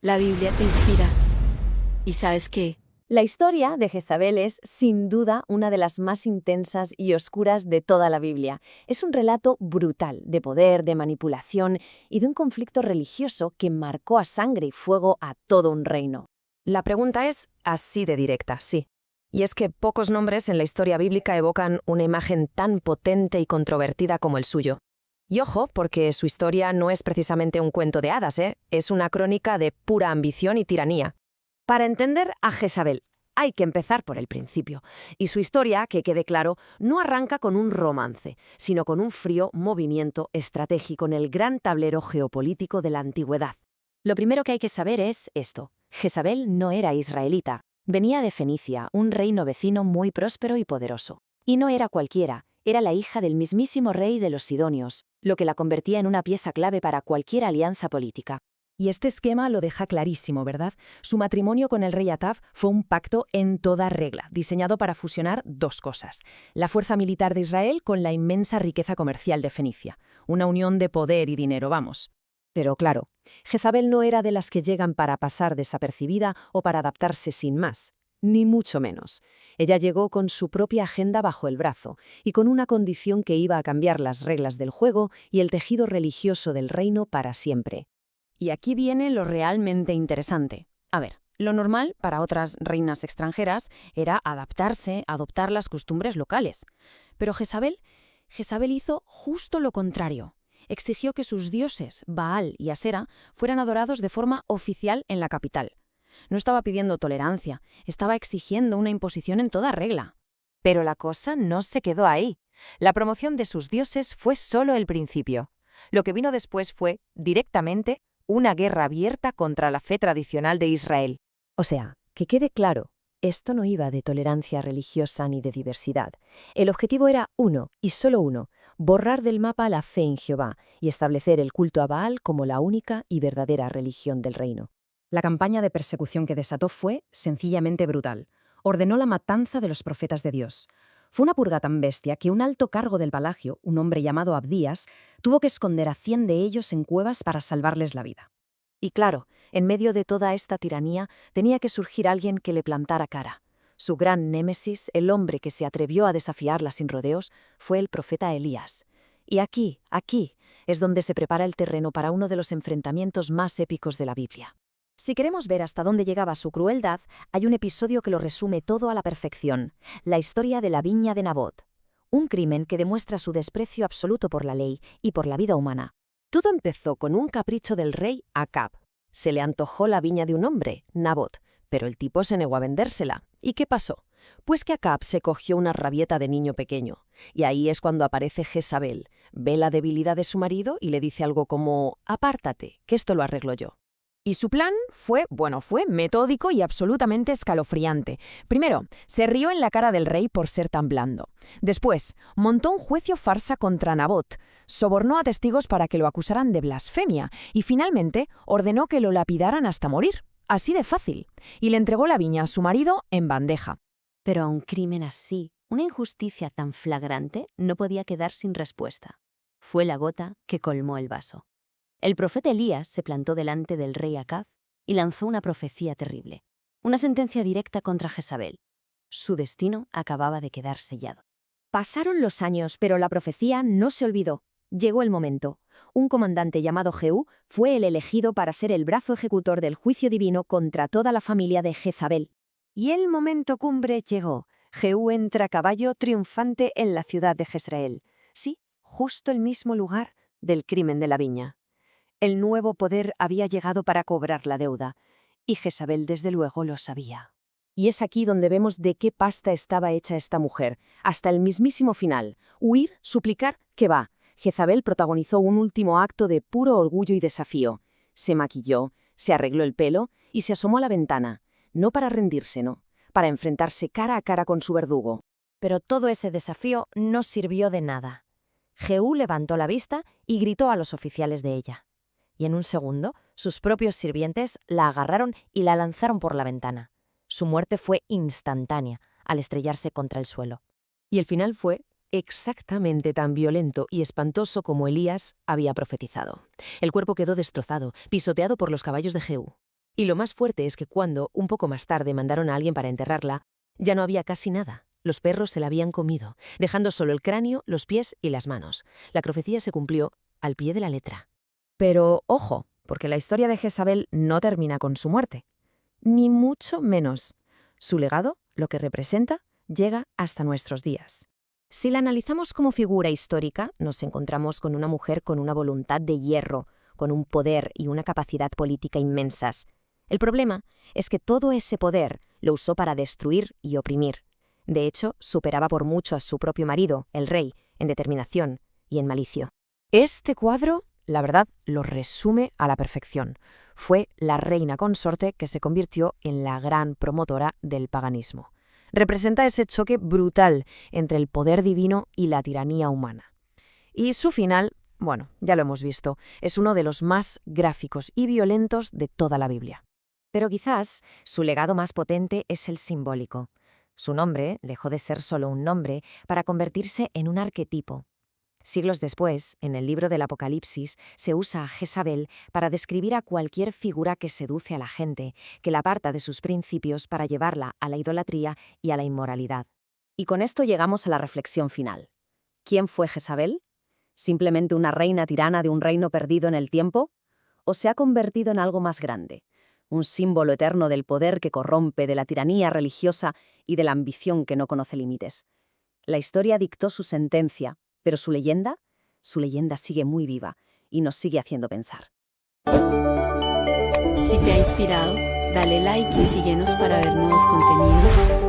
La Biblia te inspira. ¿Y sabes qué? La historia de Jezabel es, sin duda, una de las más intensas y oscuras de toda la Biblia. Es un relato brutal de poder, de manipulación y de un conflicto religioso que marcó a sangre y fuego a todo un reino. La pregunta es así de directa, sí. Y es que pocos nombres en la historia bíblica evocan una imagen tan potente y controvertida como el suyo. Y ojo, porque su historia no es precisamente un cuento de hadas, es una crónica de pura ambición y tiranía. Para entender a Jezabel, hay que empezar por el principio. Y su historia, que quede claro, no arranca con un romance, sino con un frío movimiento estratégico en el gran tablero geopolítico de la antigüedad. Lo primero que hay que saber es esto. Jezabel no era israelita. Venía de Fenicia, un reino vecino muy próspero y poderoso. Y no era cualquiera, era la hija del mismísimo rey de los Sidonios, lo que la convertía en una pieza clave para cualquier alianza política. Y este esquema lo deja clarísimo, ¿verdad? Su matrimonio con el rey Atab fue un pacto en toda regla, diseñado para fusionar dos cosas: la fuerza militar de Israel con la inmensa riqueza comercial de Fenicia. Una unión de poder y dinero, vamos. Pero claro, Jezabel no era de las que llegan para pasar desapercibida o para adaptarse sin más, ni mucho menos. Ella llegó con su propia agenda bajo el brazo y con una condición que iba a cambiar las reglas del juego y el tejido religioso del reino para siempre. Y aquí viene lo realmente interesante. A ver, lo normal para otras reinas extranjeras era adaptarse, adoptar las costumbres locales. Pero Jezabel hizo justo lo contrario. Exigió que sus dioses, Baal y Asera, fueran adorados de forma oficial en la capital. No estaba pidiendo tolerancia, estaba exigiendo una imposición en toda regla. Pero la cosa no se quedó ahí. La promoción de sus dioses fue solo el principio. Lo que vino después fue, directamente, una guerra abierta contra la fe tradicional de Israel. O sea, que quede claro, esto no iba de tolerancia religiosa ni de diversidad. El objetivo era uno, y solo uno: borrar del mapa la fe en Jehová y establecer el culto a Baal como la única y verdadera religión del reino. La campaña de persecución que desató fue sencillamente brutal. Ordenó la matanza de los profetas de Dios. Fue una purga tan bestia que un alto cargo del palacio, un hombre llamado Abdías, tuvo que esconder a 100 de ellos en cuevas para salvarles la vida. Y claro, en medio de toda esta tiranía tenía que surgir alguien que le plantara cara. Su gran némesis, el hombre que se atrevió a desafiarla sin rodeos, fue el profeta Elías. Y aquí, es donde se prepara el terreno para uno de los enfrentamientos más épicos de la Biblia. Si queremos ver hasta dónde llegaba su crueldad, hay un episodio que lo resume todo a la perfección: la historia de la viña de Nabot. Un crimen que demuestra su desprecio absoluto por la ley y por la vida humana. Todo empezó con un capricho del rey Acab. Se le antojó la viña de un hombre, Nabot, pero el tipo se negó a vendérsela. ¿Y qué pasó? Pues que Acab se cogió una rabieta de niño pequeño. Y ahí es cuando aparece Jezabel. Ve la debilidad de su marido y le dice algo como: apártate, que esto lo arreglo yo. Y su plan fue metódico y absolutamente escalofriante. Primero, se rió en la cara del rey por ser tan blando. Después, montó un juicio farsa contra Nabot, sobornó a testigos para que lo acusaran de blasfemia y finalmente ordenó que lo lapidaran hasta morir. Así de fácil. Y le entregó la viña a su marido en bandeja. Pero a un crimen así, una injusticia tan flagrante, no podía quedar sin respuesta. Fue la gota que colmó el vaso. El profeta Elías se plantó delante del rey Acab y lanzó una profecía terrible, una sentencia directa contra Jezabel. Su destino acababa de quedar sellado. Pasaron los años, pero la profecía no se olvidó. Llegó el momento. Un comandante llamado Jehú fue el elegido para ser el brazo ejecutor del juicio divino contra toda la familia de Jezabel. Y el momento cumbre llegó. Jehú entra a caballo triunfante en la ciudad de Jezreel. Sí, justo el mismo lugar del crimen de la viña. El nuevo poder había llegado para cobrar la deuda, y Jezabel desde luego lo sabía. Y es aquí donde vemos de qué pasta estaba hecha esta mujer, hasta el mismísimo final. Huir, suplicar, ¿qué va? Jezabel protagonizó un último acto de puro orgullo y desafío. Se maquilló, se arregló el pelo y se asomó a la ventana. No para rendirse, no, para enfrentarse cara a cara con su verdugo. Pero todo ese desafío no sirvió de nada. Jehú levantó la vista y gritó a los oficiales de ella. Y en un segundo, sus propios sirvientes la agarraron y la lanzaron por la ventana. Su muerte fue instantánea, al estrellarse contra el suelo. Y el final fue exactamente tan violento y espantoso como Elías había profetizado. El cuerpo quedó destrozado, pisoteado por los caballos de Jehú. Y lo más fuerte es que cuando, un poco más tarde, mandaron a alguien para enterrarla, ya no había casi nada. Los perros se la habían comido, dejando solo el cráneo, los pies y las manos. La profecía se cumplió al pie de la letra. Pero ojo, porque la historia de Jezabel no termina con su muerte. Ni mucho menos. Su legado, lo que representa, llega hasta nuestros días. Si la analizamos como figura histórica, nos encontramos con una mujer con una voluntad de hierro, con un poder y una capacidad política inmensas. El problema es que todo ese poder lo usó para destruir y oprimir. De hecho, superaba por mucho a su propio marido, el rey, en determinación y en malicia. Este cuadro, la verdad, lo resume a la perfección. Fue la reina consorte que se convirtió en la gran promotora del paganismo. Representa ese choque brutal entre el poder divino y la tiranía humana. Y su final, bueno, ya lo hemos visto, es uno de los más gráficos y violentos de toda la Biblia. Pero quizás su legado más potente es el simbólico. Su nombre dejó de ser solo un nombre para convertirse en un arquetipo. Siglos después, en el libro del Apocalipsis, se usa a Jezabel para describir a cualquier figura que seduce a la gente, que la aparta de sus principios para llevarla a la idolatría y a la inmoralidad. Y con esto llegamos a la reflexión final. ¿Quién fue Jezabel? ¿Simplemente una reina tirana de un reino perdido en el tiempo? ¿O se ha convertido en algo más grande? Un símbolo eterno del poder que corrompe, de la tiranía religiosa y de la ambición que no conoce límites. La historia dictó su sentencia, pero su leyenda sigue muy viva y nos sigue haciendo pensar. Si te ha inspirado, dale like y síguenos para ver nuevos contenidos.